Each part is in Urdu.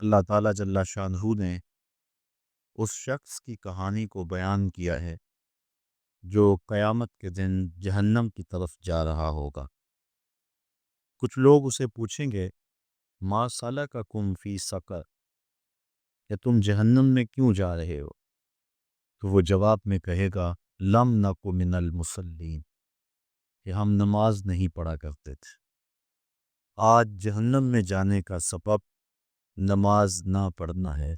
اللہ تعالیٰ جل شانہ نے اس شخص کی کہانی کو بیان کیا ہے جو قیامت کے دن جہنم کی طرف جا رہا ہوگا۔ کچھ لوگ اسے پوچھیں گے ما سلککم فی سقر، کہ تم جہنم میں کیوں جا رہے ہو؟ تو وہ جواب میں کہے گا لم نک من المصلین، کہ ہم نماز نہیں پڑھا کرتے تھے۔ آج جہنم میں جانے کا سبب نماز نہ پڑھنا ہے۔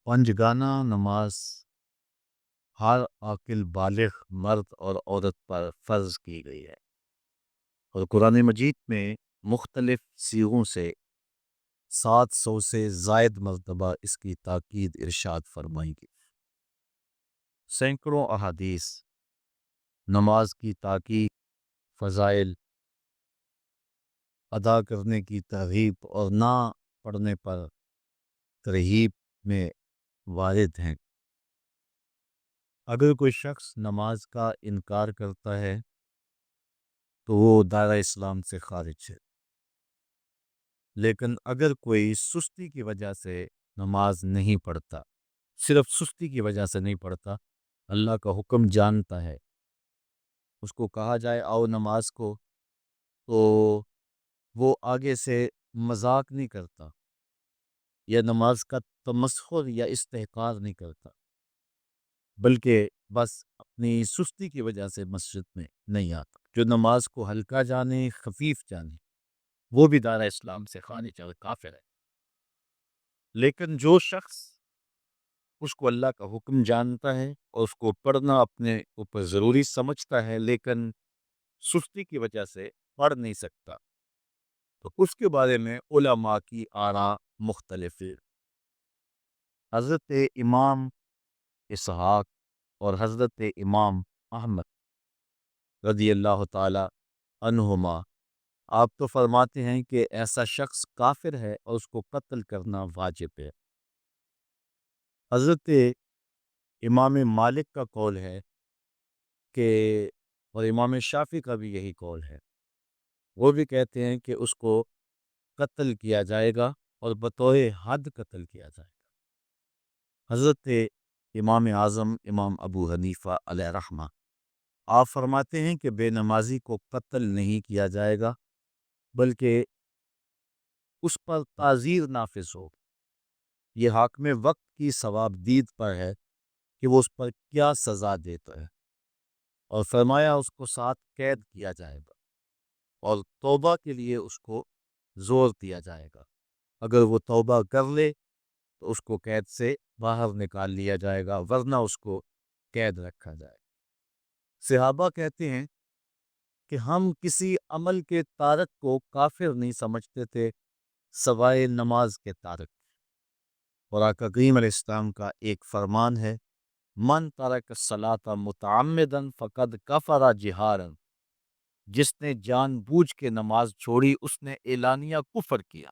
پنجگانہ نماز ہر عاقل بالغ مرد اور عورت پر فرض کی گئی ہے، اور قرآن مجید میں مختلف صیغوں سے 700 سے زائد مرتبہ اس کی تاکید ارشاد فرمائی گئی۔ سینکڑوں احادیث نماز کی تاکید، فضائل، ادا کرنے کی ترغیب اور نہ پڑھنے پر ترہیب میں وارد ہیں۔ اگر کوئی شخص نماز کا انکار کرتا ہے تو وہ دائرہ اسلام سے خارج ہے، لیکن اگر کوئی سستی کی وجہ سے نماز نہیں پڑھتا، صرف سستی کی وجہ سے نہیں پڑھتا، اللہ کا حکم جانتا ہے، اس کو کہا جائے آؤ نماز کو، تو وہ آگے سے مذاق نہیں کرتا یا نماز کا تمسخر یا استحقار نہیں کرتا، بلکہ بس اپنی سستی کی وجہ سے مسجد میں نہیں آتا۔ جو نماز کو ہلکا جانے، خفیف جانے، وہ بھی دائرہ اسلام سے خارج اور کافر ہے۔ لیکن جو شخص اس کو اللہ کا حکم جانتا ہے اور اس کو پڑھنا اپنے اوپر ضروری سمجھتا ہے لیکن سستی کی وجہ سے پڑھ نہیں سکتا، تو اس کے بارے میں علماء کی آراء مختلف ہے۔ حضرت امام اسحاق اور حضرت امام احمد رضی اللہ تعالی عنہما آپ تو فرماتے ہیں کہ ایسا شخص کافر ہے اور اس کو قتل کرنا واجب ہے۔ حضرت امام مالک کا قول ہے کہ، اور امام شافعی کا بھی یہی قول ہے، وہ بھی کہتے ہیں کہ اس کو قتل کیا جائے گا اور بطور حد قتل کیا جائے گا۔ حضرت امام اعظم امام ابو حنیفہ علیہ رحمہ آپ فرماتے ہیں کہ بے نمازی کو قتل نہیں کیا جائے گا، بلکہ اس پر تعزیر نافذ ہو۔ یہ حاکم وقت کی ثواب دید پر ہے کہ وہ اس پر کیا سزا دیتا ہے، اور فرمایا اس کو 7 قید کیا جائے گا اور توبہ کے لیے اس کو زور دیا جائے گا۔ اگر وہ توبہ کر لے تو اس کو قید سے باہر نکال لیا جائے گا، ورنہ اس کو قید رکھا جائے گا۔ صحابہ کہتے ہیں کہ ہم کسی عمل کے تارک کو کافر نہیں سمجھتے تھے سوائے نماز کے تارک۔ اور آقا کریم علیہ السلام کا ایک فرمان ہے من ترک الصلاۃ متعمدا فقد کفر جہارا، جس نے جان بوجھ کے نماز چھوڑی اس نے اعلانیہ کفر کیا۔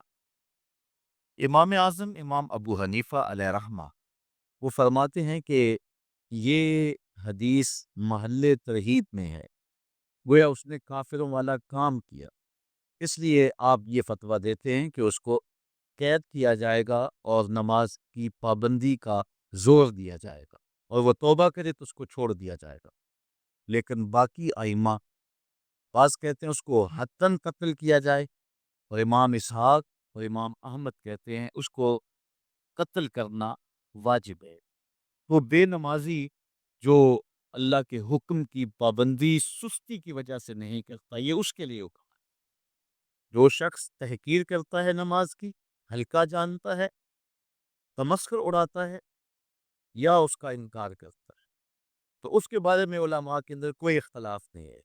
امام اعظم امام ابو حنیفہ علیہ رحمہ وہ فرماتے ہیں کہ یہ حدیث محل ترہیب میں ہے، گویا اس نے کافروں والا کام کیا، اس لیے آپ یہ فتویٰ دیتے ہیں کہ اس کو قید کیا جائے گا اور نماز کی پابندی کا زور دیا جائے گا، اور وہ توبہ کرے تو اس کو چھوڑ دیا جائے گا۔ لیکن باقی ائمہ بعض کہتے ہیں اس کو حتاً قتل کیا جائے، اور امام اسحاق اور امام احمد کہتے ہیں اس کو قتل کرنا واجب ہے۔ وہ بے نمازی جو اللہ کے حکم کی پابندی سستی کی وجہ سے نہیں کرتا، یہ اس کے لیے حکم ہے۔ جو شخص تحقیر کرتا ہے نماز کی، ہلکا جانتا ہے، تمسخر اڑاتا ہے یا اس کا انکار کرتا ہے، تو اس کے بارے میں علماء کے اندر کوئی اختلاف نہیں ہے۔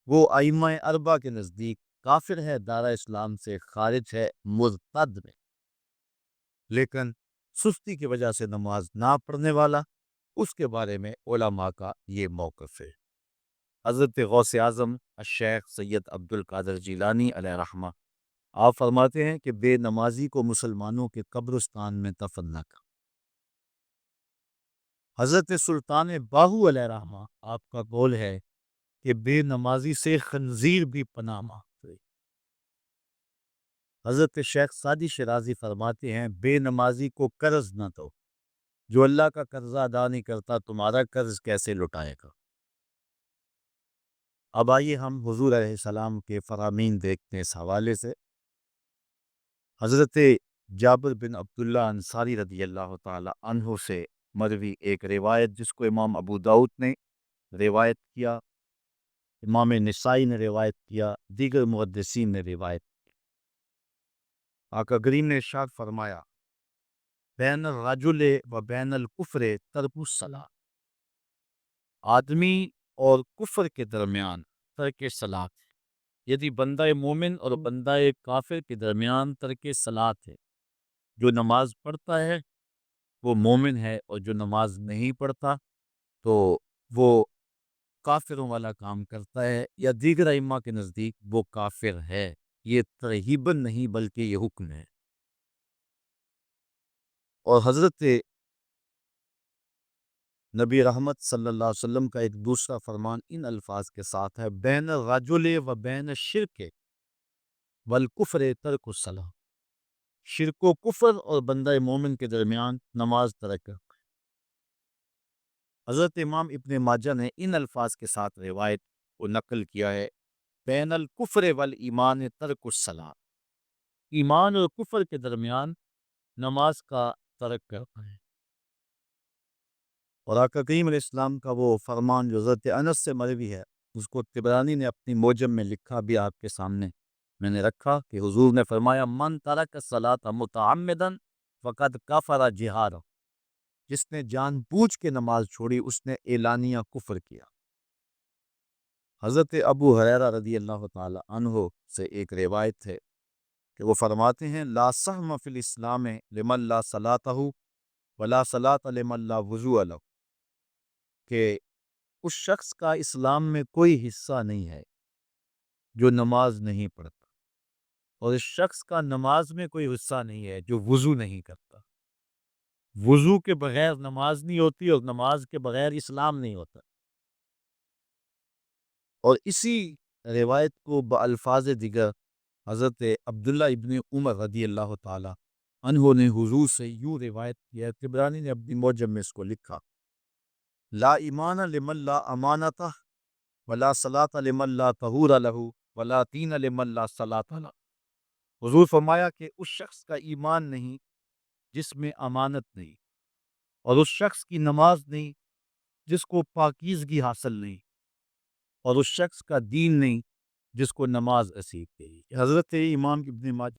وہ ائمہ اربعہ کے نزدیک کافر ہے، دائرہ اسلام سے خارج ہے، مرتد میں۔ لیکن سستی کی وجہ سے نماز نہ پڑھنے والا، اس کے بارے میں علماء کا یہ موقف ہے۔ حضرت غوث اعظم الشیخ سید عبد القادر جیلانی علیہ رحمہ آپ فرماتے ہیں کہ بے نمازی کو مسلمانوں کے قبرستان میں دفن نہ کر۔ حضرت سلطان باہو علیہ رحمہ آپ کا قول ہے کہ بے نمازی سے خنزیر بھی پناہ مانگتے۔ حضرت شیخ سعدی شیرازی فرماتے ہیں بے نمازی کو قرض نہ دو، جو اللہ کا قرضہ ادا نہیں کرتا تمہارا قرض کیسے لٹائے گا۔ اب آئیے ہم حضور علیہ السلام کے فرامین دیکھتے ہیں اس حوالے سے۔ حضرت جابر بن عبداللہ انصاری رضی اللہ تعالی عنہ سے مروی ایک روایت جس کو امام ابو داؤد نے روایت کیا، امام نسائی نے روایت کیا، دیگر محدثین نے روایت کیا۔ آقا کریم نے ارشاد فرمایا بین الرجل و بین الکفر ترک الصلاۃ، آدمی اور کفر کے درمیان ترک صلاۃ ہے، یعنی بندہ مومن اور بندہ کافر کے درمیان ترک صلاۃ ہے۔ جو نماز پڑھتا ہے وہ مومن ہے، اور جو نماز نہیں پڑھتا تو وہ کافروں والا کام کرتا ہے، یا دیگر ائمہ کے نزدیک وہ کافر ہے۔ یہ ترہیباً نہیں بلکہ یہ حکم ہے۔ اور حضرت نبی رحمت صلی اللہ علیہ وسلم کا ایک دوسرا فرمان ان الفاظ کے ساتھ ہے بین الرجل و بین الشرک والکفر ترک الصلاۃ، شرک و کفر اور بندہ مومن کے درمیان نماز ترک۔ حضرت امام ابن ماجہ نے ان الفاظ کے ساتھ روایت کو نقل کیا ہے بین الکفر والایمان ترک الصلاۃ، ایمان اور کفر کے درمیان نماز کا ترک کرنا ہے۔ اور آقا کریم علیہ السلام کا وہ فرمان جو حضرت انس سے مروی ہے، اس کو طبرانی نے اپنی موجم میں لکھا، بھی آپ کے سامنے میں نے رکھا، کہ حضور نے فرمایا من ترک الصلاۃ متعمدا فقد کفر جہارا، جس نے جان بوجھ کے نماز چھوڑی اس نے اعلانیہ کفر کیا۔ حضرت ابو ہریرہ رضی اللہ تعالی عنہ سے ایک روایت ہے کہ وہ فرماتے ہیں لا سہم فی الاسلام لمن لا صلاۃ ولا صلاۃ لمن لا وضوء لہ، کہ اس شخص کا اسلام میں کوئی حصہ نہیں ہے جو نماز نہیں پڑھتا، اور اس شخص کا نماز میں کوئی حصہ نہیں ہے جو وضو نہیں کرتا۔ وضو کے بغیر نماز نہیں ہوتی، اور نماز کے بغیر اسلام نہیں ہوتا۔ اور اسی روایت کو بالفاظ دیگر حضرت عبداللہ ابن عمر رضی اللہ تعالی عنہ نے حضور سے یوں روایت کیا ہے، طبرانی نے اپنی موجم میں اس کو لکھا لا ایمان لمن لا امانتہ ولا صلاۃ لمن لا طہور لہ ولا دین لمن لا صلاۃ لہ۔ حضور فرمایا کہ اس شخص کا ایمان نہیں جس میں امانت نہیں، اور اس شخص کی نماز نہیں جس کو پاکیزگی حاصل نہیں، اور اس شخص کا دین نہیں جس کو نماز نصیب گئی۔ حضرت امام ابن ماجہ